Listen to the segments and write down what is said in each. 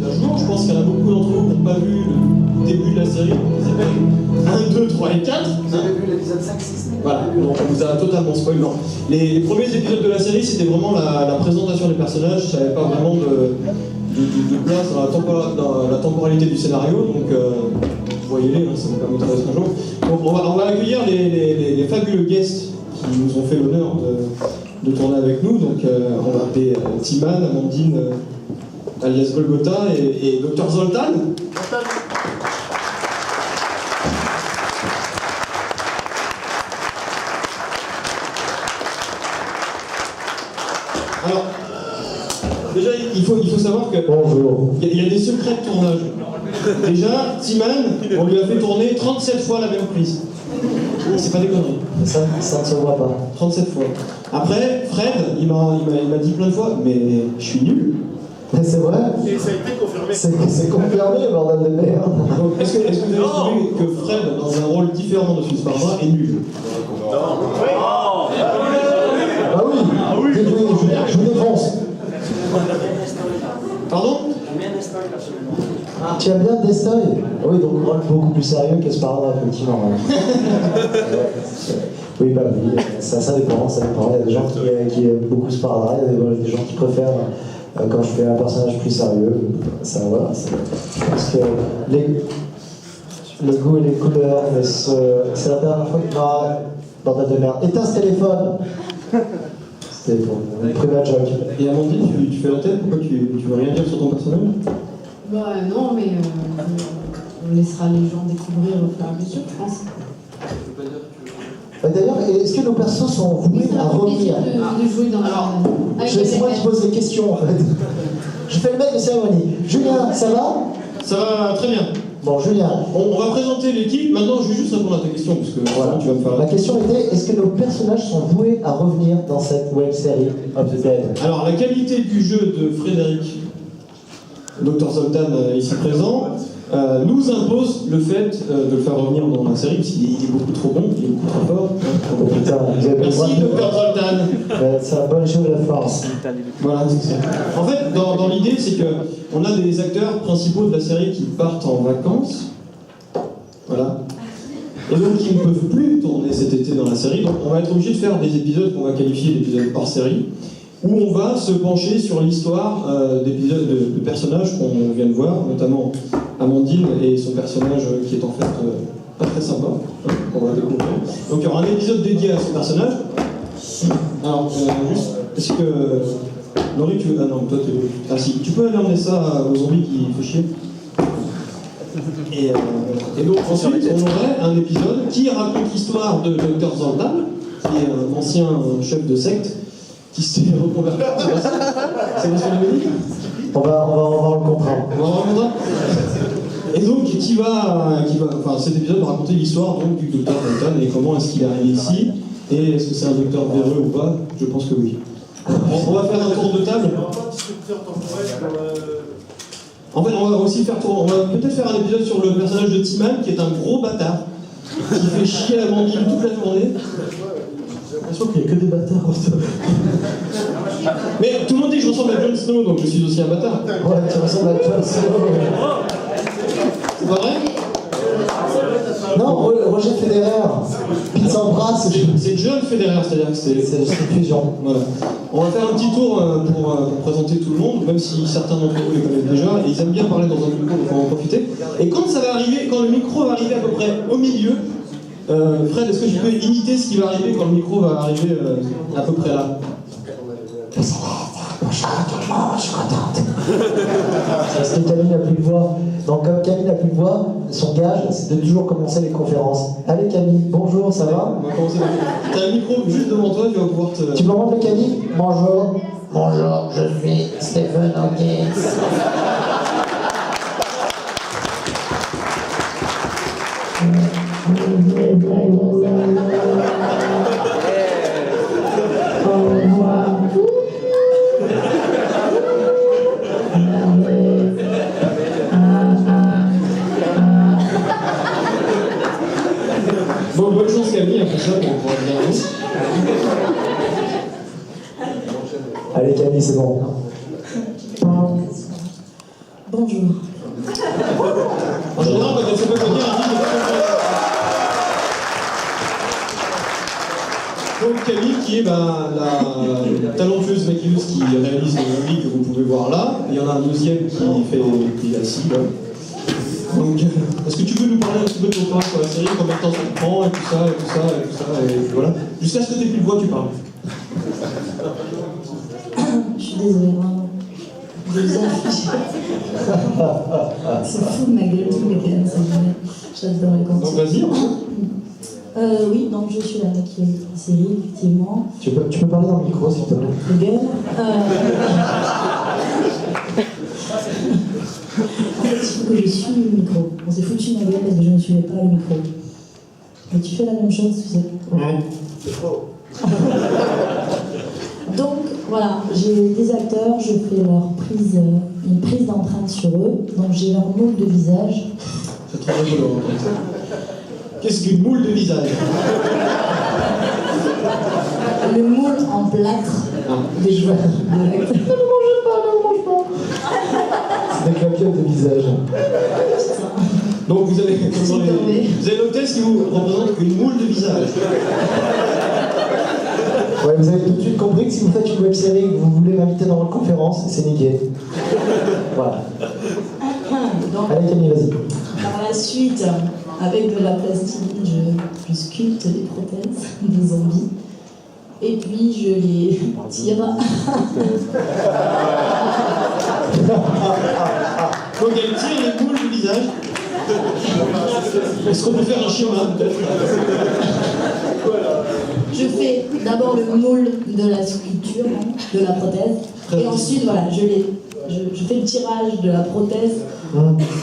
un jour. Je pense qu'il y en a beaucoup d'entre vous qui n'ont pas vu le début de la série, qui s'appelle 1, 2, 3 et 4. Vous avez vu l'épisode 5, 6, 9? Voilà, donc on vous a totalement spoilé. Non. Les premiers épisodes de la série, c'était vraiment la présentation des personnages. Ça n'avait pas vraiment de place dans la temporalité du scénario. Donc, voyez-les, hein, ça vous permettra d'être un jour. Donc, on va accueillir les fabuleux guests qui nous ont fait l'honneur de tourner avec nous. Donc, on va appeler Timan, Amandine, alias Golgotha, et Dr Zoltan. Alors, déjà, il faut savoir que Bonjour. il y a des secrets de tournage. Déjà, Timan, on lui a fait tourner 37 fois la même prise. C'est pas des conneries. Ça ne se voit pas. 37 fois. Après, Fred, il m'a dit plein de fois, mais je suis nul. Mais c'est vrai. Et ça a été confirmé. C'est confirmé, bordel de merde. Donc, est-ce que vous avez trouvé que Fred, dans un rôle différent de celui de Sparta, est nul? Ah oui. Je vous défonce. Pardon? Tu aimes bien Destoy? Oui, donc rôle beaucoup plus sérieux que Sparta, effectivement. Oui, bah oui, ça dépend, ça dépend. Il y a des gens qui aiment beaucoup Sparta, il y a des gens qui préfèrent quand je fais un personnage plus sérieux. Ça, voilà. Parce que le goût et les couleurs, mais c'est la dernière fois que bordel de merde. Éteins ce téléphone. C'était pour une private joke. Et Amandine, tu fais la tête? Pourquoi tu veux rien dire sur ton personnage? Bah non, mais on laissera les gens découvrir au fur et à mesure, je pense. D'ailleurs, est-ce que nos persos sont voués à revenir? De jouer dans la... C'est moi qui pose les questions en fait. Je fais le mec de cérémonie. Julien, ça va? Ça va très bien. Bon, Julien. On va présenter l'équipe. Maintenant, je vais juste répondre à ta question, parce que Voilà. tu vas me faire La question était, est-ce que nos personnages sont voués à revenir dans cette web série of the Dead? Alors, la qualité du jeu de Frédéric, Dr Zoltan, ici présent, nous impose le fait de le faire revenir dans la série, parce qu'il est beaucoup trop bon, il est beaucoup trop fort. Oh putain, vous avez le droit Merci, de... Dr Zoltan. C'est un bon jeu de la force. Voilà, c'est ça. En fait, dans l'idée, c'est qu'on a des acteurs principaux de la série qui partent en vacances. Voilà. Et donc, ils ne peuvent plus tourner cet été dans la série. Donc, on va être obligé de faire des épisodes qu'on va qualifier d'épisodes hors série, où on va se pencher sur l'histoire d'épisodes de personnages qu'on vient de voir, notamment Amandine et son personnage qui est en fait pas très sympa, hein, qu'on va découvrir. Donc, il y aura un épisode dédié à ce personnage. Alors, juste, est-ce que... Laurie, tu veux... Ah non, toi, ah si, tu peux aller emmener ça aux zombies qui fait chier. Et donc, ensuite, on aurait un épisode qui raconte l'histoire de Dr Zoltan, qui est un ancien chef de secte, qui s'est reconverti. C'est quoi ce qu'on avait dit? On va le comprendre. On va remonter. Et donc, enfin, cet épisode va raconter l'histoire donc, du Dr Zoltan et comment est-ce qu'il est arrivé ici, et est-ce que c'est un docteur véreux ou pas? Je pense que oui. On va faire un tour de table. En fait, on va aussi faire on va peut-être faire un épisode sur le personnage de Timan, qui est un gros bâtard, qui fait chier Amandine toute la journée. J'ai l'impression qu'il n'y a que des bâtards. Mais tout le monde dit que je ressemble à Jon Snow, donc je suis aussi un bâtard. Ouais, tu ressembles à Jon Snow. C'est pas vrai? Non, Roger Federer. Ils s'embrassent. C'est John Federer, c'est-à-dire que c'est une fusion. Voilà. On va faire un petit tour pour présenter tout le monde, même si certains d'entre vous les connaissent déjà, et ils aiment bien parler dans un micro, donc on va en profiter. Et quand ça va arriver, quand le micro va arriver à peu près au milieu, Fred, est-ce que tu peux imiter ce qui va arriver quand le micro va arriver à peu près là? Bonjour tout le monde, je suis contente. Parce que Camille n'a plus de voix. Donc comme Camille n'a plus de voix, son gage, c'est de toujours commencer les conférences. Allez Camille, bonjour, ça va? On va commencer. T'as un micro juste devant toi, tu vas pouvoir te... Tu me rends le Camille? Bonjour. Bonjour, je suis Stephen Hawking. Bon, bonne chance Camille, après ça, pour pouvoir dire Allez Camille, c'est bon. Bonjour, Camille qui est la talentueuse maquilleuse qui réalise les musiques que vous pouvez voir là. Il y en a un deuxième qui est assis là. Donc, est-ce que tu veux nous parler un petit peu de ton temps sur la série, combien de temps ça te prend, et tout ça, et tout ça, et tout ça, et voilà. Jusqu'à ce que tu n'aies plus de voix, tu parles. Je suis désolée, vraiment. Je vous affiche. C'est fou de ma gueule, tout le week-end, ça me j'adore les Donc contes. vas-y. Oui, donc je suis la maquilleuse de la série, effectivement. Tu peux parler dans le micro, s'il te plaît. Le gueule. En fait, il faut que je suive le micro. On s'est foutu ma gueule parce que je ne suivais pas le micro. Mais tu fais la même chose, tu sais. Donc, voilà, j'ai des acteurs, je fais une prise d'empreinte sur eux. Donc, j'ai leur moule de visage. C'est trop rigolo. Qu'est-ce qu'une moule de visage? Le moule en plâtre des joueurs de l'acteur. Ne mange pas. C'est des clapiotes de visage. Donc vous avez noté ce qui vous représente une moule de visage. Ouais, vous avez tout de suite compris que si vous faites une web série et que vous voulez m'inviter dans votre conférence, c'est niqué. Voilà. Donc, Allez Camille, vas-y. par la suite, avec de la plastique, je sculpte les prothèses des zombies. Et puis je les tire. Donc elle tire les moules du visage. Est-ce qu'on peut faire un schéma peut-être? Je fais d'abord le moule de la sculpture, de la prothèse. Et ensuite, voilà, je fais le tirage de la prothèse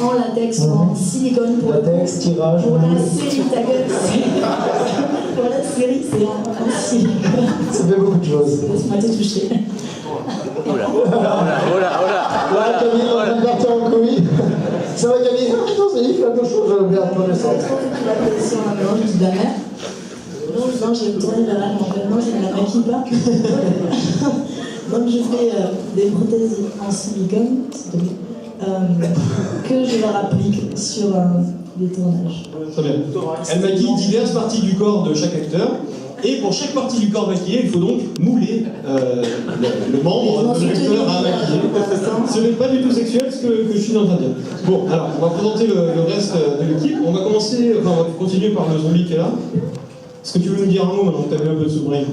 en latex ou en silicone pour Latex, tirage. pour la série, ta gueule, pour la série, c'est en silicone. Ça fait beaucoup de choses. Laisse-moi te toucher. Voilà, Camille, on va partir en couille. Ça va Camille? Non, c'est il fait un peu chaud, j'ai oublié un peu le sang. La pression à la manche de la mère. Non, j'ai tourné vers elle, en fait, non, je ne la maquille pas. Donc je fais des prothèses en silicone, s'il te plaît, que je leur applique sur des tournages. Très bien. Elle maquille diverses parties du corps de chaque acteur. Et pour chaque partie du corps maquillé, il faut donc mouler le membre de l'acteur à maquiller. Ce n'est pas du tout sexuel ce que je suis en train de dire. Bon, alors, on va présenter le reste de l'équipe. On va continuer par le zombie qui est là. Est-ce que tu veux nous dire un mot maintenant que tu as vu un peu de sourire?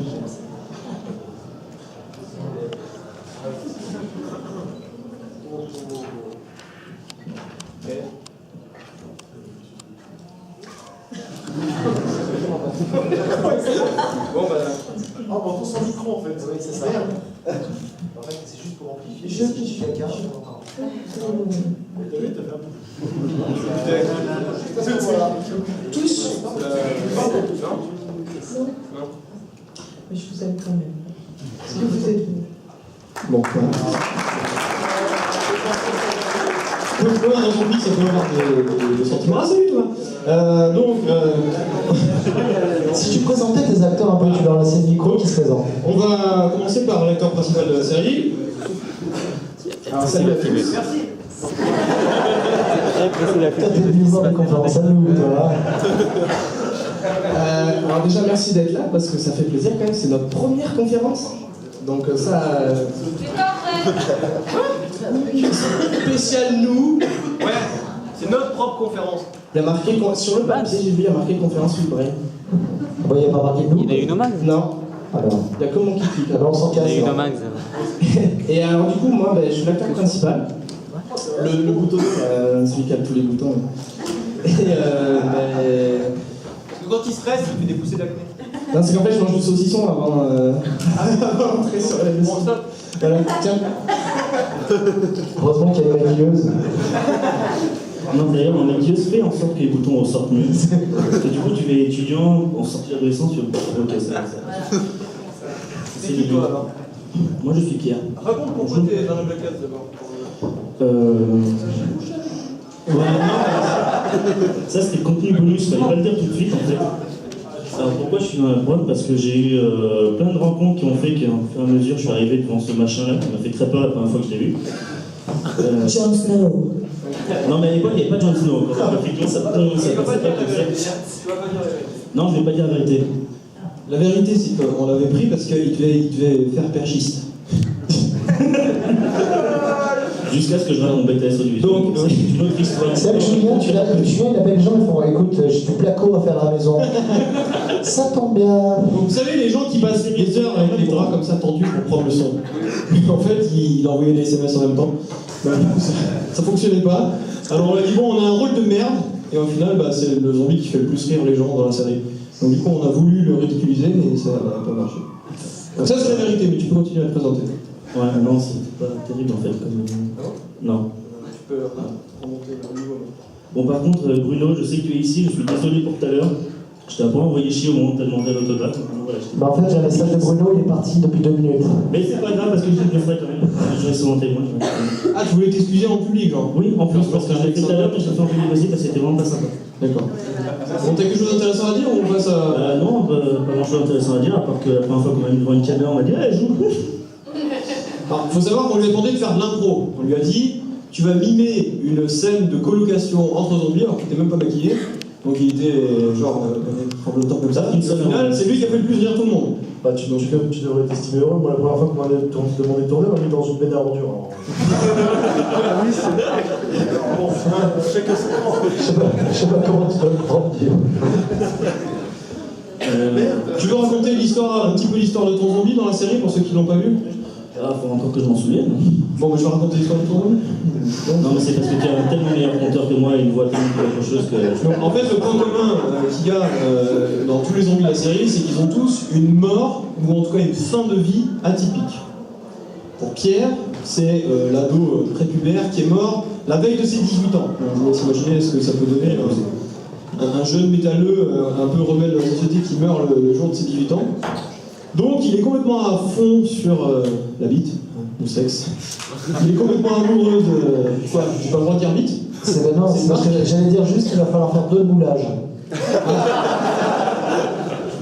Bon, on sans micro en fait. Oui, c'est ça. En fait, c'est juste pour amplifier. Je suis quelqu'un. Tous. Mais je vous aime quand même. Parce que vous êtes vous. Bon, voilà. Dans son pays, ça peut avoir des sentiments. Ah, salut toi! Si tu présentais tes acteurs un peu, tu leur laissais le micro qui se présente. On va commencer par l'acteur principal de la série. Alors, salut à tous. Merci. Toi, t'es venu voir les conférences à nous, toi. Alors déjà merci d'être là parce que ça fait plaisir quand même, c'est notre première conférence. Donc ça... spécial nous. Ouais, c'est notre propre conférence. Il y a marqué, sur le papier j'ai vu, il y a marqué conférence libre. Bon, il n'y a pas marqué de nous. Il y en a une au max. Non, Alors, il y a que mon qui clique. alors on s'en casse. Il y en a une au là. max. Et alors du coup moi je suis l'acteur principal. Le bouton, celui qui a tous les boutons. Et Quand il stresse, il fait des poussées d'acné. non, c'est qu'en fait je mange du saucisson avant d'entrer sur la Bon, stop. Voilà, tiens. Heureusement qu'il y a une maquilleuse. Non, d'ailleurs, ma maquilleuse fait en sorte que les boutons ressortent mieux. Parce que du coup, tu es étudiant, en sortie adolescent, tu vas. Ok, ça. C'est qui toi alors? Moi, je suis Pierre. Raconte pourquoi t'es dans le Black Cast d'abord. Ouais, non, ça c'était le contenu bonus, fallait pas le dire tout de suite en fait. Alors pourquoi je suis dans la boîte? Parce que j'ai eu plein de rencontres qui ont fait qu'au fur et à mesure je suis arrivé devant ce machin-là qui m'a fait très peur la première fois que je l'ai vu. Jon Snow. Non mais à l'époque il n'y avait pas de Jon Snow encore. Effectivement ça passait pas comme ça. Tu vas pas dire la vérité. Non, je vais pas dire la vérité. La vérité, c'est qu'on l'avait pris parce qu'il devait faire perchiste. Jusqu'à ce que je rate mon BTS audiovisuel. Donc, c'est une autre histoire. C'est vrai que Julien, il appelle les gens, ils font écoute, j'ai du placo à faire à la maison. Ça tombe bien. Donc, vous savez, les gens qui passent des heures avec les bras comme ça tendus pour prendre le son. En fait, il envoyait des SMS en même temps. Bah, du coup, ça fonctionnait pas. Alors on a dit bon, on a un rôle de merde, et au final, bah, c'est le zombie qui fait le plus rire les gens dans la série. Donc du coup, on a voulu le ridiculiser, mais ça n'a pas marché. Donc ça, c'est la vérité, mais tu peux continuer à te présenter. Ouais, non, c'était pas terrible en fait. Comme... Non. Tu peux remonter le niveau. Bon, par contre, Bruno, je sais que tu es ici, je suis désolé pour tout à l'heure. Je t'ai un peu envoyé chier au moment de te demander l'autographe. Voilà, Bah en fait, j'ai un message de Bruno, il est parti depuis 2 minutes. mais c'est pas grave parce que je le ferai quand même. Je reste souvent témoin. Ah, tu voulais t'excuser en public, genre? Oui, en plus, parce que je l'ai fait tout à l'heure, mais je l'ai fait en public aussi parce que c'était vraiment pas sympa. D'accord. Bon, t'as quelque chose d'intéressant à dire ou on passe à... Non, pas grand chose d'intéressant à dire, à part que la première fois qu'on m'a mis devant une caméra, on m'a dit hey, joue. Alors, faut savoir qu'on lui a demandé de faire de l'impro. On lui a dit, tu vas mimer une scène de colocation entre zombies, alors qu'il était même pas maquillé. Donc il était genre tremblotant comme ça. Au final, c'est lui qui a fait le plus rire tout le monde. Bah, tu devrais t'estimer heureux. Moi, la première fois qu'on m'a demandé de tourner, on m'a mis dans une benne à ordures. Oui, c'est vrai. Bon, chacun Je sais pas comment tu dois le prendre, Guillaume. Tu veux raconter l'histoire, un petit peu l'histoire de ton zombie dans la série pour ceux qui l'ont pas vu? Ah, faut encore que je m'en souvienne. Bon, bah, je vais raconter l'histoire de ton zombie. Non, mais c'est parce que tu es un tellement meilleur conteur que moi et une voix tellement quelque chose que. Donc, en fait, le point commun qu'il y a dans tous les zombies de la série, c'est qu'ils ont tous une mort, ou en tout cas une fin de vie atypique. Pour Pierre, c'est l'ado prépubère qui est mort la veille de ses 18 ans. Je vous laisse imaginer ce que ça peut donner. Un jeune métalleux, un peu rebelle de la société qui meurt le jour de ses 18 ans. Donc il est complètement à fond sur la bite, le sexe. Il est complètement amoureux de... Quoi? J'ai pas le droit de dire bite? C'est non, c'est parce que j'allais dire juste qu'il va falloir faire 2 moulages. Non,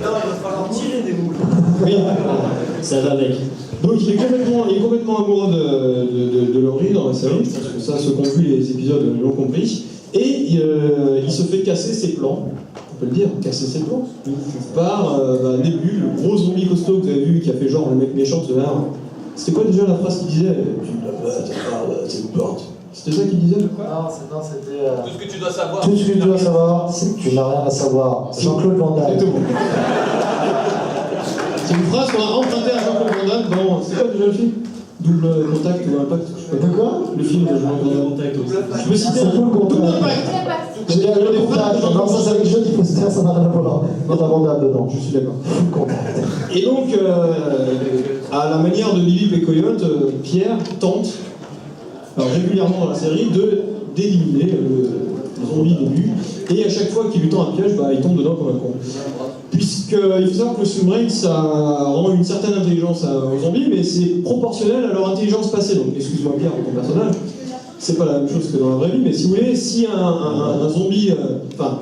il va falloir tirer des moules. Oui. Ça va avec. Donc il est complètement amoureux de Laurie dans la série. Je pense que ça, ceux qui ont vu les épisodes l'ont compris. Et il se fait casser ses plans. On peut le dire, casser ses plans. Par Nebule, le gros zombie costaud que vous avez vu, qui a fait genre le mec méchant de l'art. C'était quoi déjà la phrase qu'il disait? C'est une porte. C'était ça qu'il disait? Non, c'était. Tout ce que tu dois savoir. Tout ce que tu dois savoir, c'est que tu n'as rien à savoir. Jean-Claude Van Damme. Exactement. C'est une phrase qu'on a empruntée à Jean-Claude Van Damme dans. C'est quoi déjà le film? Double contact ou impact? Je sais pas. De quoi? Le film de Jean-Claude Van Damme. Je peux citer C'est un tout le double contact. impact. J'ai dit le contact. Non, ça c'est avec le jeu qu'il faut se dire, ça n'a rien à voir. Il y a Van Damme dedans. Je suis d'accord. Full contact. Et donc, à la manière de Billy et Coyote, Pierre tente, alors régulièrement dans la série, d'éliminer le zombie début. Et à chaque fois qu'il lui tend un piège, il tombe dedans comme un con. Puisqu'il faut savoir que le sous-brain, ça rend une certaine intelligence aux zombies, mais c'est proportionnel à leur intelligence passée. Donc, excuse-moi Pierre, ton personnage, c'est pas la même chose que dans la vraie vie, mais si vous voulez, si un zombie,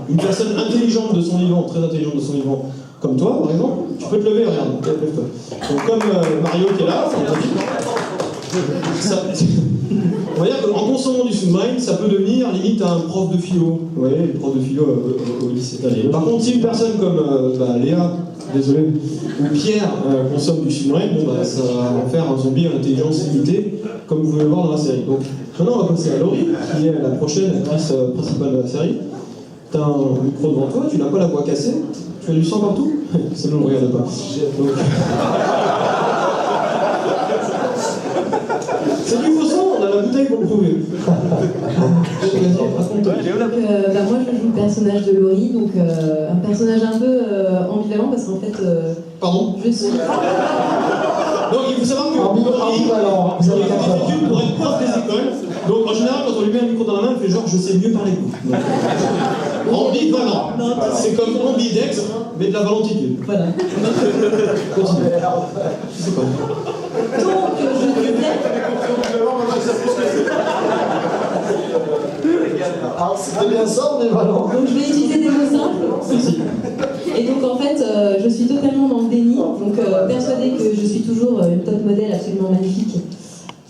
une personne intelligente de son vivant, très intelligente de son vivant, comme toi par exemple, tu peux te lever, regarde, lève-toi. Donc comme Mario qui est là, on va dire qu'en consommant du sous-brain, ça peut devenir limite un prof de philo. Vous voyez, le prof de philo au lycée. Par contre, si une personne comme Léa, désolé, ou Pierre consomme du sous-brain, ça va en faire un zombie à intelligence limitée, comme vous pouvez le voir dans la série. Donc maintenant, on va passer à Laurie, qui est la prochaine actrice principale de la série. T'as un micro devant toi, tu n'as pas la voix cassée, tu as du sang partout. C'est bon, regarde pas. Donc... C'est du faux sang, on a la bouteille pour le prouver. Moi je joue le personnage de Laurie, donc un personnage un peu ambivalent parce qu'en fait Pardon? je suis... Donc il faut savoir que Ambivalent, vous avez fait des études pour être prof des écoles. Donc en général, quand on lui met un micro dans la main, il fait genre je sais mieux parler que vous. Ambivalent. C'est comme ambidextre, mais de la valentitude. Voilà. Continue. Je sais pas. Donc je disais... Alors c'était bien ça, on est valent. Donc je vais utiliser des mots simples. Et donc en fait, je suis totalement dans le déni, donc persuadée que je suis toujours une top modèle absolument magnifique.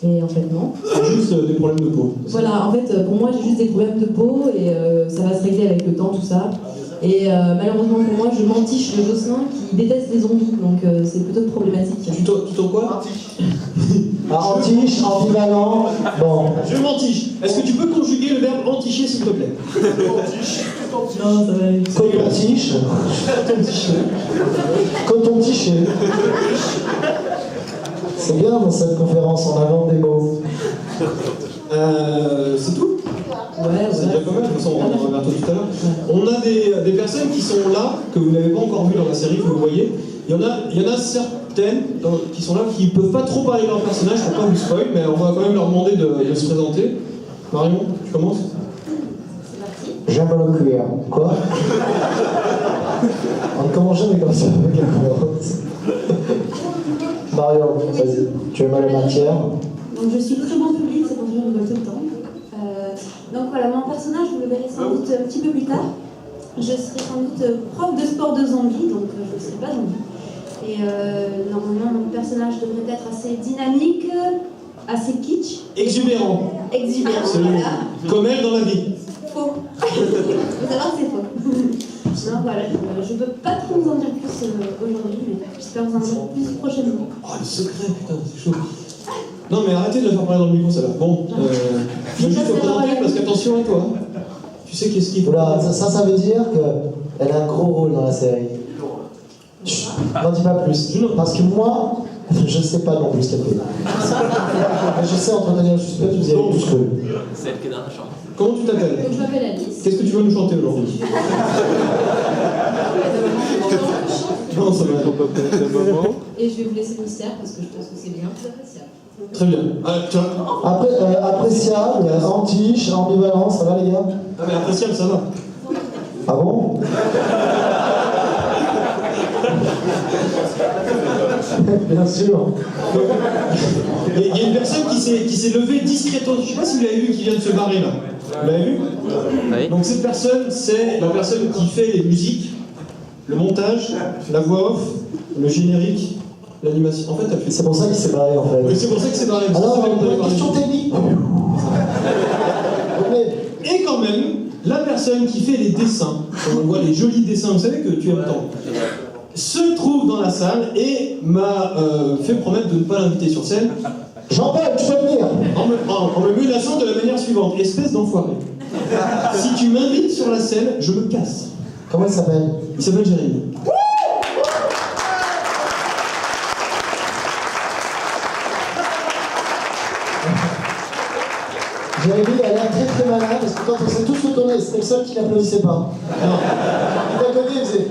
Et en fait non. C'est juste des problèmes de peau. Voilà, en fait pour moi j'ai juste des problèmes de peau et ça va se régler avec le temps, tout ça. Et malheureusement pour moi, je m'entiche de Jocelyn qui déteste les zombies, donc c'est plutôt problématique. Tu t'en quoi? Antiche, ambivalent, bon. Je m'entiche. Est-ce que tu peux conjuguer le verbe enticher, s'il te plaît? Non, ça va aller. Coton-tiche. Coton-tiché. C'est bien dans cette conférence, on invente des mots. C'est tout? Ouais, C'est déjà pas mal, de toute façon, on va vers toi tout à l'heure. On a des personnes qui sont là, que vous n'avez pas encore vues dans la série, que vous voyez. Il y en a certaines qui sont là qui ne peuvent pas trop parler de leur personnage pour pas vous spoil, mais on va quand même leur demander de se présenter. Marion, tu commences? J'aime le cuir. Quoi? On ne commence jamais comme ça avec la conférence. Mario, vas-y, tu aimes la matière? Donc je suis très bon public, c'est pour ça que je rigole tout le temps. Donc voilà, mon personnage, vous le verrez sans doute un petit peu plus tard. Je serai sans doute prof de sport de zombie, donc je ne serai pas zombie. Et normalement, mon personnage devrait être assez dynamique, assez kitsch. Exubérant. Exubérant, C'est voilà. comme elle dans la vie. Faux. Faut savoir que c'est faux. Non, voilà, je ne peux pas trop vous en dire plus aujourd'hui, mais j'espère vous en dire plus prochainement. Oh, le secret, putain, c'est chaud. Non, mais arrêtez de la faire parler dans le micro, ça va. Bon, je vais juste te présenter parce qu'attention à toi. Tu sais qu'est-ce qu'il faut. Oula, ça veut dire qu'elle a un gros rôle dans la série. Chut, n'en dis pas plus. Parce que moi, je ne sais pas non plus ce qu'elle fait. Mais je sais entretenir le suspense, vous y avez tous cru. C'est elle qui est dans la chambre. Comment tu t'appelles? Donc je m'appelle Alice. Qu'est-ce que tu veux nous chanter aujourd'hui? Non, ça va être un moment. Et je vais vous laisser le mystère parce que je pense que c'est bien plus appréciable. Très bien. Tiens. Appréciable, antiche, ambivalent, ça va les gars? Ah, mais appréciable, ça va. Ah bon? Bien sûr. Il y a une personne qui s'est levée discrètement. Je ne sais pas si vous l'avez vu, qui vient de se barrer là. Vous l'avez vu? Oui. Donc cette personne, c'est la personne qui fait les musiques, le montage, la voix off, le générique, l'animation. En fait, elle fait C'est pour ça qu'il s'est barré en fait. Oui, c'est pour ça que c'est barré. Alors, C'est une question technique. Et quand même, la personne qui fait les dessins, on voit les jolis dessins, vous savez que tu aimes tant, se trouve dans la salle et m'a fait promettre de ne pas l'inviter sur scène. Jean-Paul, tu peux venir. En me menaçant de la manière suivante. Espèce d'enfoiré. Si tu m'invites sur la scène, je me casse. Comment il s'appelle? Il s'appelle Jérémy. Jérémy, il a l'air très très malin parce que quand on s'est tous retournés, c'était le seul qui n'applaudissait pas. Non. Il à côté, il faisait.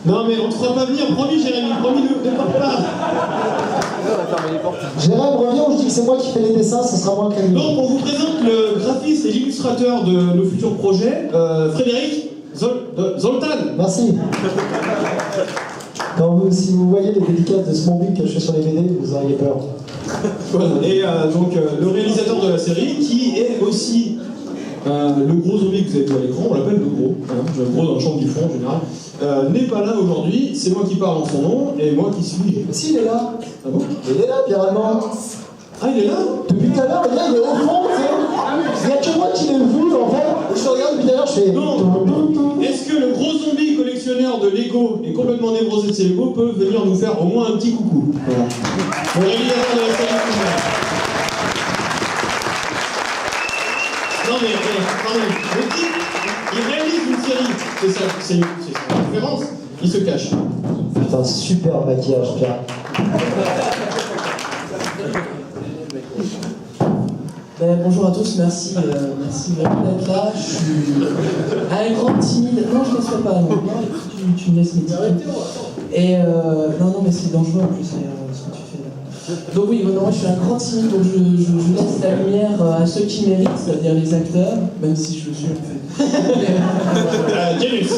Non mais on te fera pas venir, promis Jérémy, promis ne pars pas. Jérémy, reviens, je dis que c'est moi qui fais les dessins, ça sera moins calme. Donc on vous présente le graphiste et l'illustrateur de nos futurs projets, Frédéric Zoltan. Merci. Si vous voyez les dédicaces de Smallville que je fais sur les BD, vous auriez peur. Voilà. Et donc le réalisateur de la série, qui est aussi le gros zombie que vous avez vu à l'écran, on l'appelle le gros, hein, le gros dans le champ du fond en général, n'est pas là aujourd'hui, c'est moi qui parle en son nom, et moi qui suis... Mais si, il est là. Ah bon? Il est là, Pierre Allemand. Ah, il est là? Depuis tout à l'heure, le gars, il est au fond, tu sais. Il n'y a que moi qui l'ai vu, en fait. Je regarde depuis tout à l'heure, je fais... Non. Est-ce que le gros zombie collectionneur de Lego et complètement névrosé de ses Lego peut venir nous faire au moins un petit coucou? Voilà. Le réalisateur de la série. Non mais, pardon, le type, il réalise une série, c'est sa référence, il se cache. Putain, super maquillage, Pierre. Bonjour à tous, merci vraiment d'être là. Je suis un grand timide. Non, je ne laisserai pas. Non, tu me laisses méditer. Et non, mais c'est dangereux en plus ce que tu fais là. Donc oui, moi je suis un grand timide, donc je laisse la lumière à ceux qui méritent, c'est-à-dire les acteurs, même si je le suis en fait. Janus.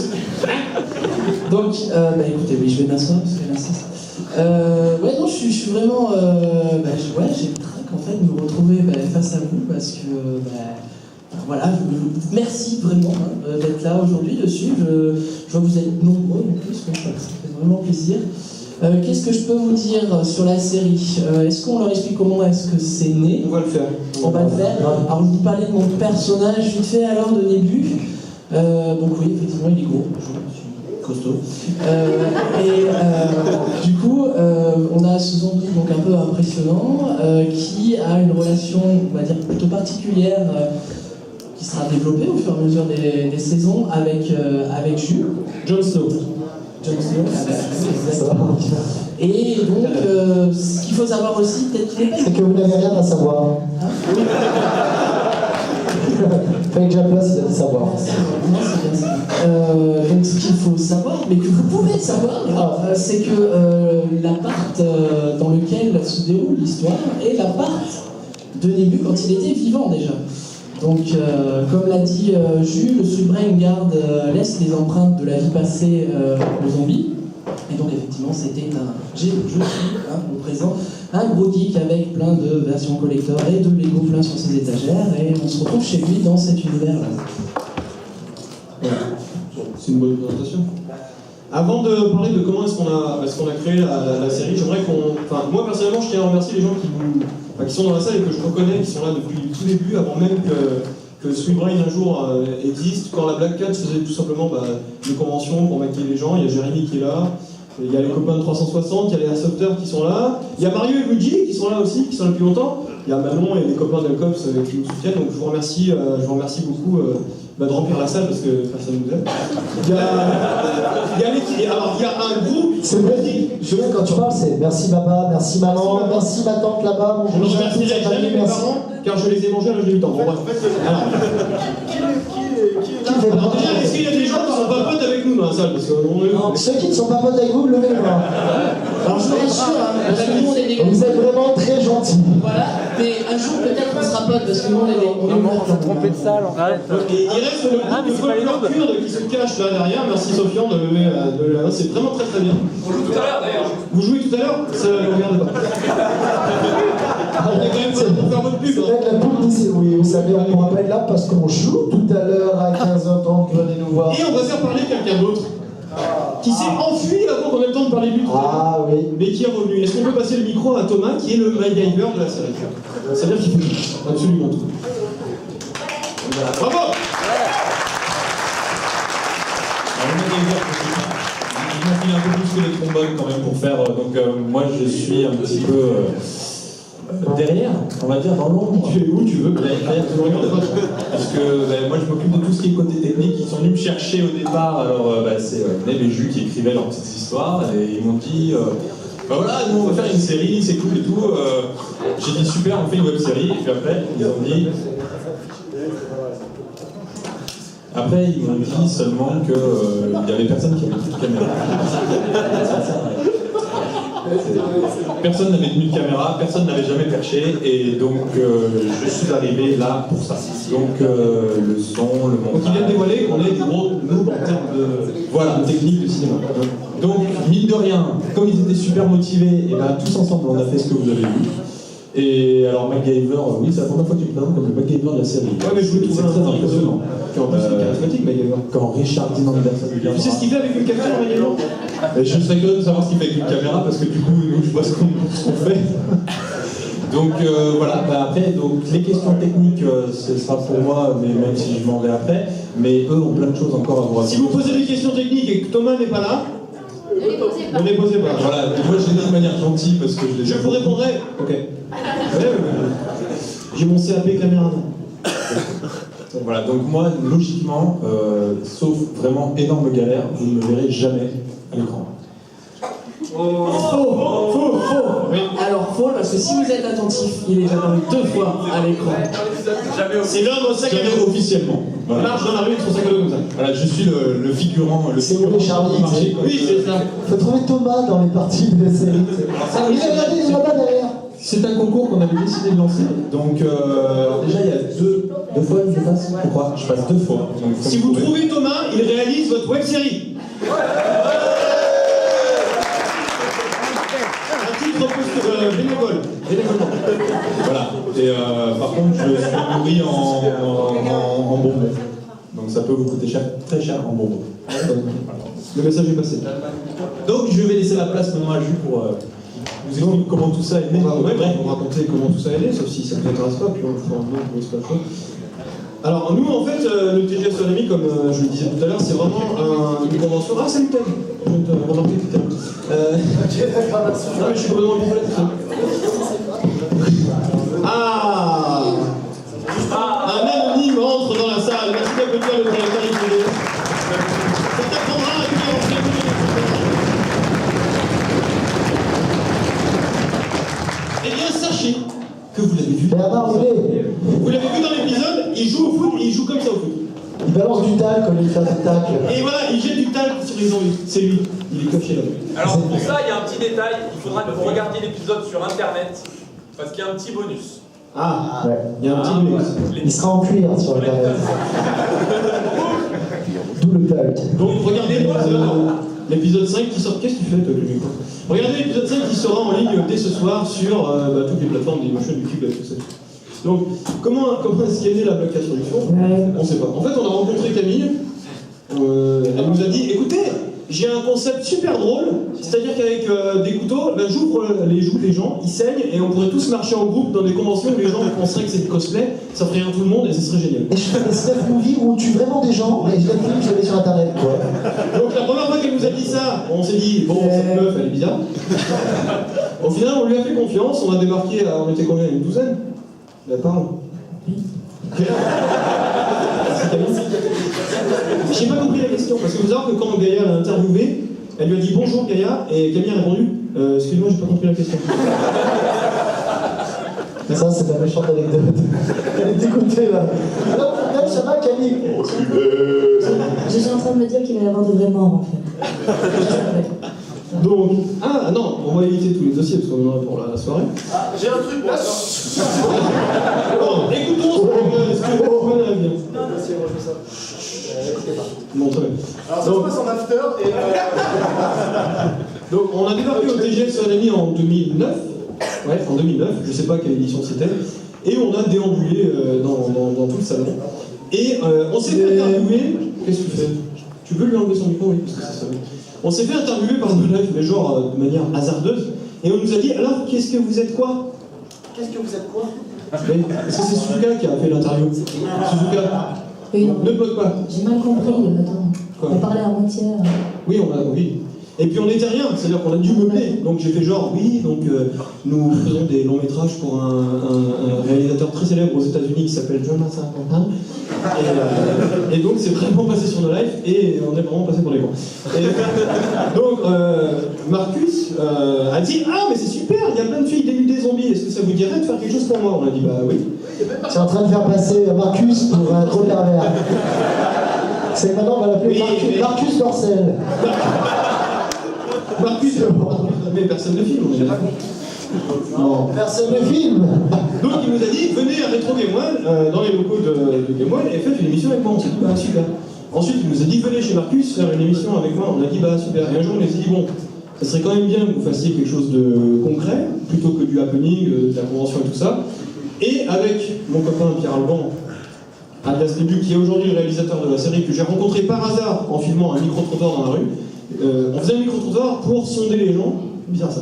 Donc, écoutez, oui, je vais m'asseoir parce qu'elle insiste. Ouais, non, je suis vraiment. J'ai le trac en fait de me retrouver face à vous parce que. Voilà, merci vraiment d'être là aujourd'hui dessus. Je vois que vous êtes nombreux en plus, donc ça fait vraiment plaisir. Qu'est-ce que je peux vous dire sur la série? Est-ce qu'on leur explique comment est-ce que c'est né? On va le faire. On va le faire. Alors, je vous parlais de mon personnage vite fait alors de début. Donc oui, effectivement, il est gros, je suis costaud. Du coup, on a ce zombie donc un peu impressionnant qui a une relation, on va dire, plutôt particulière qui sera développée au fur et à mesure des saisons avec Jules. Jon Snow. Jon Snow, exactement. Et donc, ce qu'il faut savoir aussi, peut-être qu'il est pas... C'est que vous n'avez rien à savoir. Fallait que j'applace, il a dit savoir. Non, c'est bien ça. Donc ce qu'il faut savoir, mais que vous pouvez savoir, c'est que l'appart dans lequel se déroule l'histoire est l'appart de Nébu quand il était vivant déjà. Donc comme l'a dit Jules, le Sweetbrain garde, laisse les empreintes de la vie passée aux zombies. Et donc effectivement c'était je suis au présent un gros geek avec plein de versions collector et de Lego plein sur ses étagères et on se retrouve chez lui dans cet univers là. Voilà. C'est une bonne présentation. Avant de parler de comment est-ce qu'on a créé la série, j'aimerais moi personnellement je tiens à remercier les gens qui sont dans la salle et que je reconnais, qui sont là depuis le tout début, avant même que Sweetbrain un jour existe, quand la Black Cat faisait tout simplement une convention pour maquiller les gens. Il y a Jérémy qui est là, il y a les copains de 360, il y a les Airsofters qui sont là, il y a Mario et Luigi qui sont là aussi, qui sont là depuis longtemps, il y a Manon et les copains d'Alcops qui nous soutiennent, donc je vous remercie beaucoup de remplir la salle parce que personne ne nous aide. Il y a un groupe. C'est vrai, Julien, quand tu parles, c'est merci papa, merci maman, merci ma tante là-bas. Je ne remercierai jamais mes parents car je les ai mangés à l'âge de 8 ans. Bon, bref. Alors déjà, est-ce qu'il y a des gens qui ne sont pas potes avec nous dans la salle parce que ceux qui ne sont pas potes avec vous, levez les mains. Alors je vous rassure, parce que nous on est des gars. Vous êtes vraiment très gentils. Voilà, mais un jour peut-être on sera potes parce que nous on est des trompé de salle en fait. Et il reste le groupe de folklore kurde qui se cache là derrière. Merci Sofiane de lever la main, c'est vraiment très très bien. On joue tout à l'heure d'ailleurs. Vous jouez tout à l'heure? Ça ne regarde pas. On est quand même pas pour faire votre pub. C'est vrai que la pub dit oui, vous savez, on ne pourra pas être là parce qu'on joue tout à l'heure à 15h30, venez nous voir. Et on va faire parler quelqu'un d'autre qui s'est enfui avant qu'on ait le temps de parler de lui. Ah oui. Mais qui est revenu. Est-ce qu'on peut passer le micro à Thomas qui est le MacGyver de la série? C'est-à-dire qu'il fait absolument tout. Voilà. Bravo! Alors, le MacGyver, je m'enfile un peu plus que les trombones quand même pour faire. Moi je suis un petit peu derrière, on va dire, dans l'ombre. Tu es où tu veux? Parce que moi je m'occupe de tout ce qui est côté technique. Ils sont venus me chercher au départ. Alors c'est Neb et Jules qui écrivaient leurs petites histoires et ils m'ont dit voilà, nous on va faire une série, c'est cool et tout. J'ai dit super, on fait une web série. Et puis après ils ont dit. Après, ils m'ont dit seulement qu'il n'y avait personne qui avait plus de caméra. Personne n'avait tenu de caméra, personne n'avait jamais perché, et donc je suis arrivé là pour ça. Donc le son, le montage. Donc il vient de dévoiler qu'on est des gros noobs en termes de technique de cinéma. Donc, mine de rien, comme ils étaient super motivés, et ben tous ensemble on a fait ce que vous avez vu. Et alors MacGyver, oui, c'est la première fois que tu me présentes comme le MacGyver de la série. Ouais, mais je voulais trouver très impressionnant. En plus, c'est charismatique, MacGyver. Quand Richard Dean Anderson vient. Tu sais ce qu'il fait avec une caméra, MacGyver? Je serais curieux de savoir ce qu'il fait avec une caméra parce que du coup, nous, je vois ce qu'on fait. Donc voilà, après, donc, les questions techniques, ce sera pour moi, mais même si je m'en vais après. Mais eux ont plein de choses encore à vous raconter. Si vous posez des questions techniques et que Thomas n'est pas là, Ne les posez pas. ne les posez pas. Voilà, moi je les dis de manière gentille parce que je les Je vous répondrai. Ok. J'ai mon CAP caméra. Voilà, donc moi, logiquement, sauf vraiment énorme galère, vous ne me verrez jamais à l'écran. Faux. Oui. Alors faux, parce que si vous êtes attentif, il est apparu 2 fois à l'écran. C'est l'homme au sac à dos. Officiellement. On marche dans la rue avec son sac à dos comme ça. Voilà, je suis le figurant, le C'est figurant où les Charlie, du marché. Oui, c'est ça. Faut trouver Thomas dans les parties de la série. Il est là-bas derrière. C'est un concours qu'on avait décidé de lancer. Donc, déjà, il y a deux fois que je passe. Pourquoi je passe 2 fois. Donc, Si vous trouvez Thomas, il réalise votre web série. Un titre bénévole. Voilà. Et par contre, je suis nourri en bonbons. Donc, ça peut vous coûter très cher en bonbons. Le message est passé. Donc, je vais laisser la place maintenant à Jules pour vous expliquer comment tout ça est né. On va raconter comment tout ça est né, sauf si ça ne vous intéresse pas, puis on fera un autre pour pas chaud. Alors nous en fait, le TGS Solanami, comme je le disais tout à l'heure, c'est vraiment une convention... Ah salut Ted, je viens de te remarquer tout à l'heure. Non mais je suis complètement complète. Ah un anonyme entre dans la salle, merci d'applaudir le directeur du TGS. Ça t'apprendra à accueillir en prévu. Eh bien sachez que vous l'avez vu. Bernard Millet. Vous l'avez vu dans l'épisode, il joue au foot et il joue comme ça au foot. Il balance du talc quand il fait du tac. Et voilà, il jette du talc sur les zombies. C'est lui, il est coché là. Alors pour ça, il y a un petit détail, il faudra que vous regardiez l'épisode sur internet, parce qu'il y a un petit bonus. Ah, Ouais. il y a un petit bonus. Il sera en cuir sur Internet. D'où le talc. Donc regardez l'épisode 5 qui sort. Qu'est-ce que tu fais toi, le micro ? Regardez l'épisode 5 qui sera en ligne dès ce soir sur toutes les plateformes d'Emotion, YouTube et tout ça. Donc, comment est-ce qu'est née la Black Cat Solution ? On ne sait pas. En fait, on a rencontré Camille. Elle nous a dit, écoutez, j'ai un concept super drôle, c'est-à-dire qu'avec des couteaux, j'ouvre les joues des gens, ils saignent, et on pourrait tous marcher en groupe dans des conventions où les gens penseraient que c'est du cosplay, ça ferait rire tout le monde et ce serait génial. Et je fais des snuff movies où on tue vraiment des gens, et je les filme, je les mets sur Internet, quoi. Donc la première fois qu'elle nous a dit ça, on s'est dit, bon, cette meuf, elle est bizarre. Au final, on lui a fait confiance, on a débarqué, on était combien, une douzaine ? La parole. C'est Camille. J'ai pas compris la question, parce que vous savez que quand Gaïa l'a interviewé, elle lui a dit bonjour Gaïa, et Camille a répondu excuse-moi, j'ai pas compris la question. Ça, c'est la méchante anecdote. Elle est dégoûtée, là. Non, ça va, Camille. Je suis en train de me dire qu'il va y avoir de vrais morts, en fait. Donc, ah non, on va éviter tous les dossiers parce qu'on en a pour la soirée. Ah, j'ai un truc, moi. Bon, écoutons ce que vous venez à dire. Non, si, moi je fais ça. Écoutez pas. Bon, très bien. Alors ça se passe en after et... Donc, on a débarqué au TGS Solanami en 2009. Ouais, en 2009, je sais pas quelle édition c'était. Et on a déambulé dans tout le salon. Et on s'est fait interviewer. Qu'est-ce que tu fais ? Tu peux lui enlever son micro, oui, parce que c'est ça. On s'est fait interviewer par nos lives, mais genre de manière hasardeuse. Et on nous a dit, alors, qu'est-ce que vous êtes quoi ? Qu'est-ce que vous êtes quoi ? Oui, parce que c'est Suzuka qui a fait l'interview. Suzuka, Oui, ne bloque pas. j'ai mal compris, attends. Quoi ? On parlait à moitié. Oui, oui. Et puis on n'était rien, c'est-à-dire qu'on a dû meubler. Donc j'ai fait genre, oui, donc nous faisons des longs métrages pour un réalisateur très célèbre aux États-Unis qui s'appelle Jonathan Cohen. Et donc c'est vraiment passé sur nos lives et on est vraiment passé pour les cons. Donc Marcus a dit, ah mais c'est super, il y a plein de filles dénudées zombies, est-ce que ça vous dirait de faire quelque chose pour moi ? On a dit, bah oui. Tu es en train de faire passer Marcus pour un gros pervers. C'est maintenant, on va l'appeler Marcus Dorcel. Marcus, mais personne ne filme, on est d'accord. Non, personne ne filme. Donc il nous a dit, venez à Retro Game One, dans les locaux de Game One, et faites une émission avec moi. On s'est dit, bah super. Ensuite il nous a dit, venez chez Marcus faire une émission avec moi. On a dit, bah super. Et un jour on s'est dit, bon, ça serait quand même bien que vous fassiez quelque chose de concret, plutôt que du happening, de la convention et tout ça. Et avec mon copain Pierre Alban, alias Début, qui est aujourd'hui le réalisateur de la série, que j'ai rencontré par hasard en filmant un micro-trottoir dans la rue. On faisait un micro-trottoir pour sonder les gens. Bizarre ça.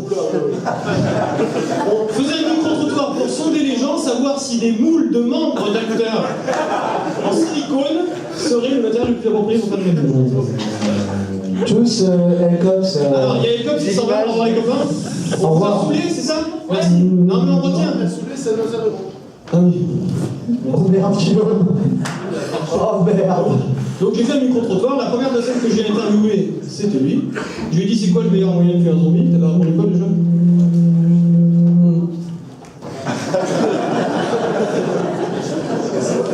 On faisait un micro-trottoir pour sonder les gens, savoir si des moules de membres d'acteurs en silicone seraient le matériel le plus approprié pour faire de métal. Tous, Elcops. Alors, il y a Elcops qui s'en va, au revoir les copains. Au revoir. On va saouler, c'est ça? Merci. Non, mais on retient. Saoulé, c'est nos heures. Ah oui. Oh merde, Guillaume. Oh merde. Donc j'ai fait un micro-trottoir, la première personne que j'ai interviewée, c'était lui. Je lui ai dit, c'est quoi le meilleur moyen de tuer un zombie? T'avais répondu quoi déjà?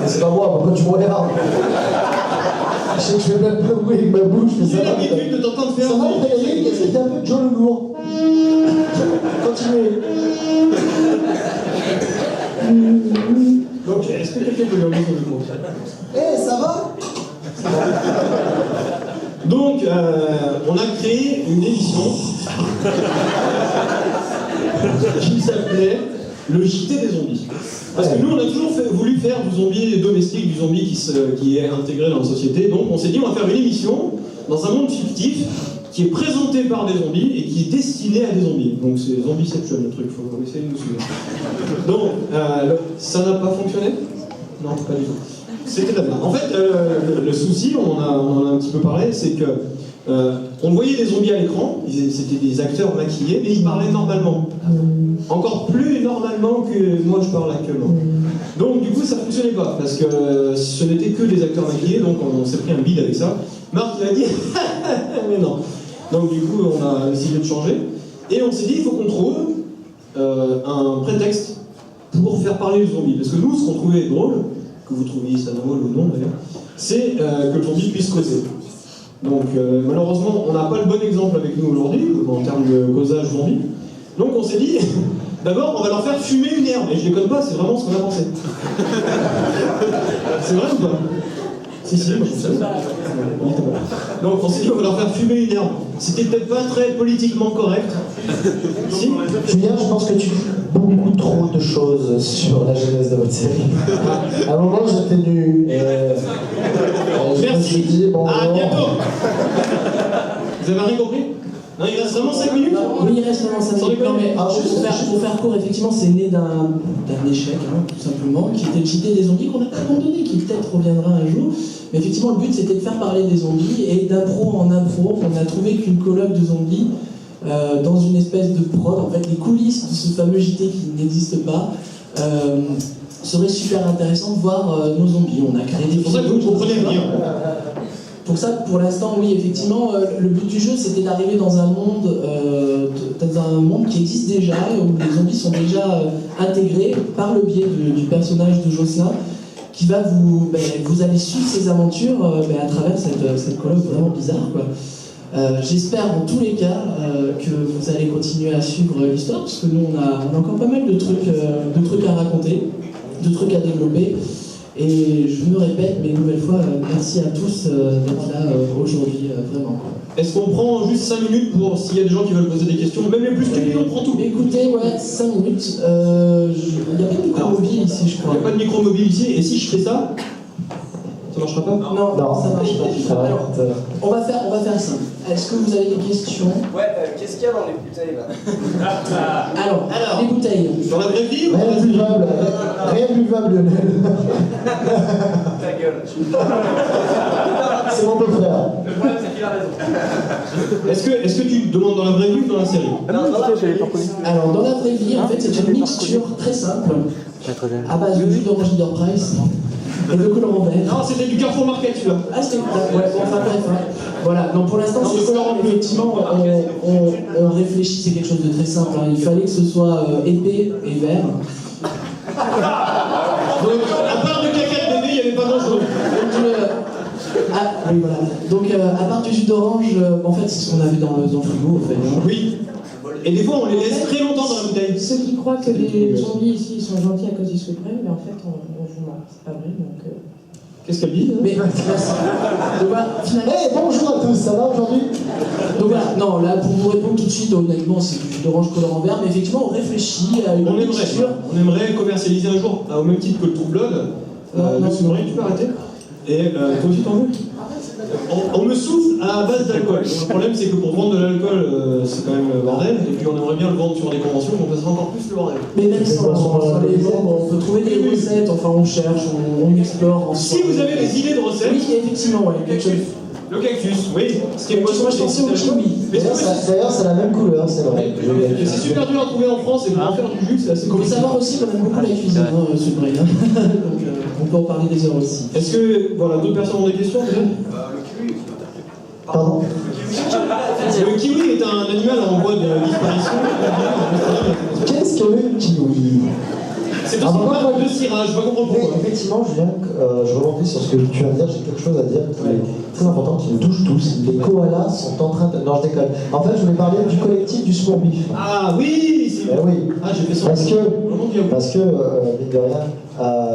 C'est pas moi, pourquoi tu me regardes? Je sais que je fais plein de bruit avec ma bouche, mais J'ai ça va. l'habitude de t'entendre faire Ça un va, bruit. Frédéric? Est-ce que t'es un peu Joe le lourd? Continuez. Donc, est-ce que quelqu'un peut lui enlever son micro? Eh, ça va? Donc, on a créé une émission qui s'appelait le JT des zombies. Parce que nous, on a toujours voulu faire du zombie domestique, du zombie qui est intégré dans la société. Donc, on s'est dit, on va faire une émission dans un monde fictif qui est présenté par des zombies et qui est destiné à des zombies. Donc, c'est Zombieception le truc, il faut essayer de nous suivre. Donc, ça n'a pas fonctionné? Non, pas du tout. C'était de la merde. En fait, le souci, on en a un petit peu parlé, c'est que on voyait des zombies à l'écran, c'était des acteurs maquillés, mais ils parlaient normalement. Encore plus normalement que moi je parle actuellement. Donc du coup ça fonctionnait pas, parce que ce n'était que des acteurs maquillés, donc on s'est pris un bide avec ça. Marc il a dit mais non. Donc du coup on a décidé de changer, et on s'est dit il faut qu'on trouve un prétexte pour faire parler le zombie. Parce que nous ce qu'on trouvait drôle, que vous trouviez ça drôle ou non d'ailleurs, c'est que le zombie puisse causer. Donc malheureusement on n'a pas le bon exemple avec nous aujourd'hui en termes de causage zombie. Donc on s'est dit, d'abord on va leur faire fumer une herbe. Et je déconne pas, c'est vraiment ce qu'on a pensé. C'est vrai ou pas? Si, moi je sais ça. Donc on s'est dit on va leur faire fumer une herbe. C'était peut-être pas très politiquement correct. Si Julien, je pense que tu dis beaucoup trop de choses sur la genèse de votre série. À un moment j'étais nu. Je me suis dit, bon, à bientôt. Vous avez rien compris? Non, il reste vraiment 5 minutes? Oui, il reste vraiment 5 minutes. Non, mais pour faire court, effectivement, c'est né d'un échec, hein, tout simplement, qui était le JT des zombies qu'on n'a pas abandonné, qui peut-être reviendra un jour. Mais effectivement, le but c'était de faire parler des zombies, et d'impro en impro, on a trouvé qu'une colloque de zombies, dans une espèce de prod, en fait, les coulisses de ce fameux JT qui n'existe pas, serait super intéressant de voir nos zombies. On a créé des. C'est pour ça que vous comprenez bien. Pour ça, pour l'instant, oui, effectivement, le but du jeu, c'était d'arriver dans un monde qui existe déjà, où les zombies sont déjà intégrés par le biais du personnage de Jocelyn, qui va vous allez suivre ses aventures à travers cette colloque vraiment bizarre, quoi. J'espère en tous les cas que vous allez continuer à suivre l'histoire, parce que nous, on a encore pas mal de trucs à raconter, de trucs à développer. Et je me répète, mais une nouvelle fois, merci à tous d'être là aujourd'hui, vraiment. Est-ce qu'on prend juste 5 minutes pour s'il y a des gens qui veulent poser des questions? Même les plus stupides, on prend tout. Écoutez, ouais, 5 minutes. Il n'y a pas de micro mobile ici, je crois. Il n'y a pas de micro mobile ici, et si je fais ça, ça marchera pas? Non, ça marche pas. Alors, on va faire simple. Est-ce que vous avez des questions? Ouais, qu'est-ce qu'il y a dans les bouteilles là? Alors, les bouteilles. Dans la vraie vie? Rien de buvable, Lionel. Ta gueule. C'est mon beau-frère. Le problème, c'est qu'il a raison. Est-ce que tu demandes dans la vraie vie ou dans la série? Alors, dans la vraie vie, en fait, c'est une mixture très simple, à base de jus d'orange Leader-Price et de colorant vert. Non, c'était du Carrefour Market, celui-là. Ah, c'était... Ouais, enfin bref. Hein. Voilà, donc pour l'instant, c'est ça. Effectivement, on réfléchit, c'est quelque chose de très simple. Hein. Il fallait que ce soit épais et vert. Donc, à part du caca de bébé, il n'y avait pas grand-chose. Oui, voilà. Donc, à part du jus d'orange, en fait, c'est ce qu'on avait dans le frigo, en fait. Oui. Et des fois, on les laisse très longtemps dans la bouteille. Ceux qui croient que les zombies ici ils sont gentils à cause du secret, mais en fait, on joue mal. C'est pas vrai, donc. Qu'est-ce qu'elle dit? Mais merci. Donc voilà, finalement. Hey, bonjour à tous, ça va aujourd'hui? Donc voilà, non, là, pour vous répondre tout de suite, honnêtement, c'est du jus d'orange colorant vert, mais effectivement, on réfléchit à une mixture. On aimerait commercialiser un jour, au même titre que le True Blood. Tu peux arrêter? Et toi aussi, t'en veux? On me souffle à base d'alcool. Le problème, c'est que pour vendre de l'alcool, c'est quand même le bordel. Et puis, on aimerait bien le vendre sur des conventions, donc ça sera encore plus le bordel. Mais même sans les vendre, on peut trouver des recettes, enfin, on cherche, on explore. Si vous avez des idées de recettes. Oui, effectivement, ouais, quelque chose. Le cactus, oui. Ce qui est moi, je pensais au kiwi. D'ailleurs, c'est la même couleur, c'est vrai. C'est super dur à trouver en France et pour en faire du jus, c'est assez Il faut compliqué. savoir aussi qu'on aime beaucoup la cuisine, ce Bray. Donc, on peut en parler des heures aussi. Est-ce que, voilà, d'autres personnes ont des questions déjà? Pardon? Le kiwi est un animal en voie de disparition. Qu'est-ce que le kiwi? C'est aussi une marque de cirage, je vais pas comprendre pourquoi. Effectivement, Julien, je rebondis sur ce que tu viens de dire, j'ai quelque chose à dire qui est très important, qui nous touche tous. Les koalas sont en train de... Non, je déconne. En fait, je voulais parler du collectif du Smoorbif. Ah oui, c'est oui. Ah, j'ai fait ça. Parce que mine de rien,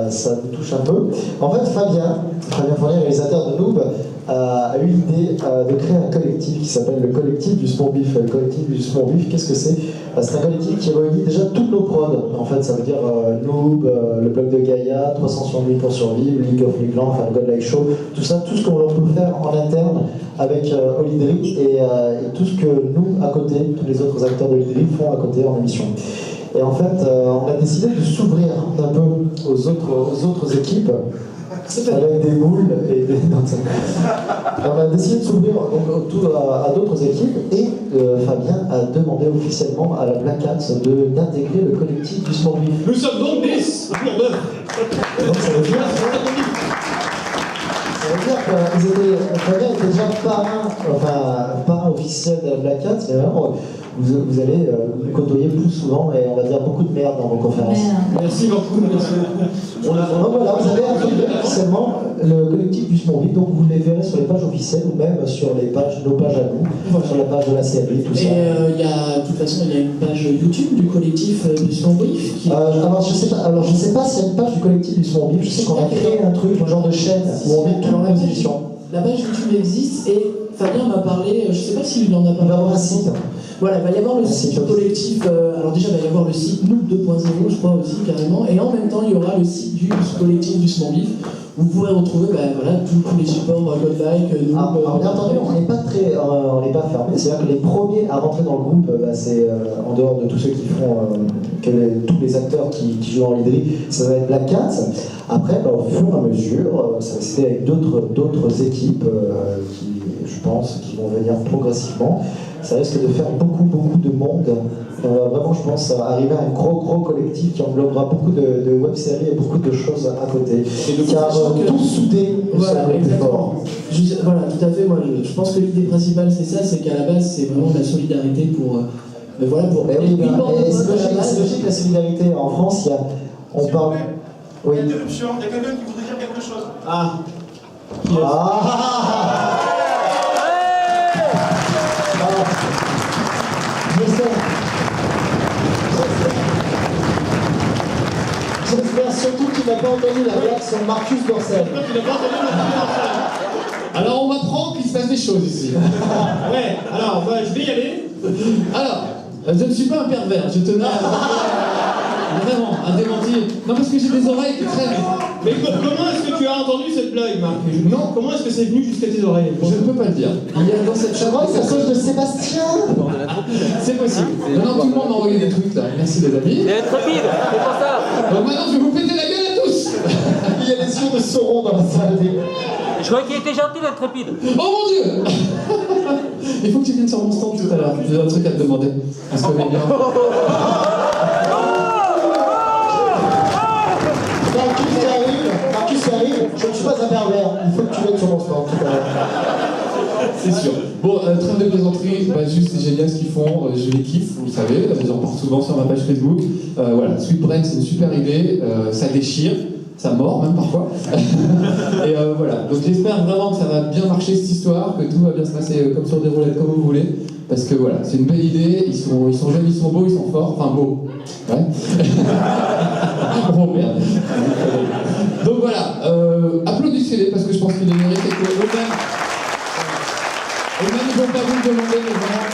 ça nous touche un peu. En fait, Fabien Fournier, réalisateur de Noob, a eu l'idée de créer un collectif qui s'appelle le collectif du Smoorbif. Le collectif du Smoorbif, qu'est-ce que c'est? C'est un collectif qui réunit déjà toutes nos prods. En fait, ça veut dire Noob, le blog de Gaïa, 300 sur lui pour survivre, League of Legends, enfin God Life Show, tout ça, tout ce qu'on peut faire en interne avec Holidrick et tout ce que nous, à côté, tous les autres acteurs de Holidrick font à côté en émission. Et en fait, on a décidé de s'ouvrir un peu aux autres équipes avec des boules et des... On a décidé de s'ouvrir donc à d'autres équipes et Fabien a demandé officiellement à la Black Hat d'intégrer le collectif du Small Beef. Nous sommes donc 10 pour 9. Donc ça veut dire que Fabien était déjà parrain officiel de la Black Hat, mais vraiment, vous allez côtoyer plus souvent et on va dire beaucoup de merde dans vos conférences. Merci beaucoup. Donc voilà, vous avez intégré officiellement le collectif du Small Beef, donc vous les verrez sur les pages officielles ou même sur les pages, nos pages à nous, sur la page de la série, tout ça. Et de toute façon, il y a une page YouTube du collectif du Small Beef qui... alors je sais pas s'il y a une page du collectif du Small Beef, je sais qu'on a créé un truc, un genre de chaîne où on met toutes nos émissions. La page YouTube existe et Fabien m'a parlé, je sais pas s'il en a pas Il va y avoir un site. Voilà, il va y avoir le site du collectif, alors déjà il va y avoir le site Noob 2.0 je crois aussi carrément, et en même temps il y aura le site du collectif du Small Beef où vous pourrez retrouver tous les supports Godlike, Noob... bien entendu, on n'est pas fermé, c'est-à-dire que les premiers à rentrer dans le groupe, c'est en dehors de tous ceux qui font, tous les acteurs qui jouent en leadery, ça va être Black Cat. Après, au fur et à mesure, ça va se faire avec d'autres équipes qui, je pense, qui vont venir progressivement. Ça risque de faire beaucoup de monde. Et on va vraiment, je pense, arriver à un gros collectif qui englobera beaucoup de web-séries et beaucoup de choses à côté. Car tous soudés, voilà, exactement. Voilà, tout à fait. Moi, je pense que l'idée principale, c'est ça, c'est qu'à la base, c'est vraiment la solidarité pour... c'est logique, la solidarité. En France, on parle... Oui. Interruption, il y a quelqu'un qui voudrait dire quelque chose. J'espère surtout qu'il n'a pas entendu la blague sur Marcus Dorcel. Alors on m'apprend qu'il se passe des choses ici. Ouais, alors je vais y aller. Alors, je ne suis pas un pervers, je tenais vraiment à démentir. Non, parce que j'ai des oreilles qui traînent. Mais comment est-ce que tu as entendu cette blague, Marc? Non. Comment est-ce que c'est venu jusqu'à tes oreilles? Je ne peux pas le dire. Il y a dans cette chambre. C'est à cause de Sébastien. C'est possible. Maintenant tout le monde m'a envoyé des tweets là. Merci les amis. Il est intrépide, c'est pour ça. Donc maintenant je vais vous péter la gueule à tous. Il y a des yeux de Sauron dans la salle. Je croyais qu'il était gentil, l'intrépide. Oh mon Dieu. Il faut que tu viennes sur mon stand tout à l'heure. J'ai un truc à te demander. On se connaît bien. Marcus arrive, je ne suis pas un pervers. Il faut que tu viennes sur mon stand tout à l'heure. C'est sûr. Bon, trêve de plaisanterie, juste c'est génial ce qu'ils font, je les kiffe, vous le savez, je les en reporte souvent sur ma page Facebook. Voilà, Sweet Brain c'est une super idée, ça déchire, ça mord même parfois. Et voilà, donc j'espère vraiment que ça va bien marcher cette histoire, que tout va bien se passer comme sur des roulettes, comme vous voulez. Parce que voilà, c'est une belle idée, ils sont jeunes, ils sont beaux, ils sont forts, enfin beaux. Ouais. Oh merde. Donc voilà, applaudissez-les parce que je pense qu'ils les méritent et qu'eux-mêmes, ils ne vont pas vous le demander, mais vraiment,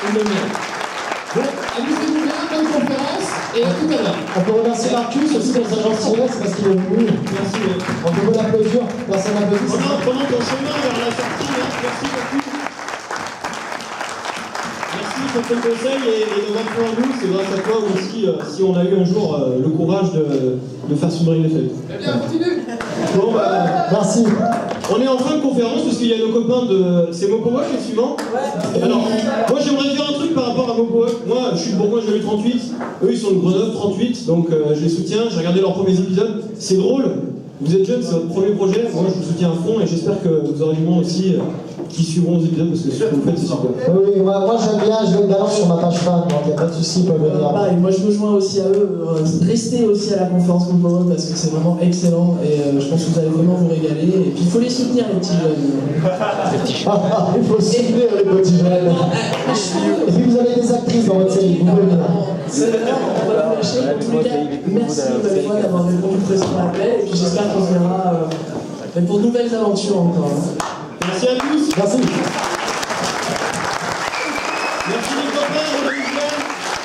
ils le méritent. Bon, amusez-vous bien, bonne conférence et à tout à l'heure. On peut remercier Marcus aussi pour sa gentillesse parce qu'il est venu. Merci. On peut l'applaudir, personne n'applaudit. Pendant ton chemin vers la sortie, merci beaucoup. Merci pour tes conseils et nos infos à nous. C'est grâce à toi aussi si on a eu un jour le courage de faire sombrer les fêtes. Eh bien, continue. Bon, merci. On est en fin de conférence parce qu'il y a nos copains de... C'est Mopowak le suivant. Alors, moi j'aimerais dire un truc par rapport à Mopowak. Moi, je suis de Bourgoin, j'ai eu 38. Eux, ils sont de Grenoble, 38. Donc, je les soutiens. J'ai regardé leurs premiers épisodes. C'est drôle. Vous êtes jeunes, c'est votre premier projet. Moi, je vous soutiens à fond et j'espère que vous aurez du monde aussi qui suivront aux épisodes parce que ce que vous faites, c'est super. Oui, moi j'aime bien, je vais le balancer sur ma page fan, donc il n'y a pas de souci, pour venir. Pareil, moi je me joins aussi à eux, restez aussi à la conférence Mopowak parce que c'est vraiment excellent et je pense que vous allez vraiment vous régaler. Et puis il faut les soutenir les petits jeunes. Il faut soutenir les petits jeunes. Et puis vous avez des actrices dans votre série, vous pouvez venir. C'est vrai, on va vous lâcher. En tous les cas, merci une fois d'avoir répondu présent à l'appel et puis j'espère qu'on se verra pour de nouvelles aventures encore. Merci à tous. Merci. Merci les copains, on a eu plein.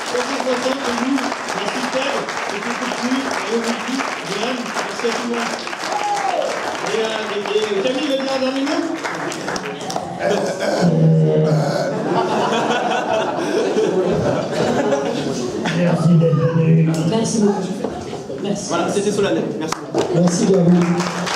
360, et vous. Merci Ted, c'était Couture, et Olivier, Johan, merci à tout le monde. Et Camille va dire un dernier mot. Merci d'être venu. Merci beaucoup. Merci. Voilà, c'était solennel. Merci. Merci à vous.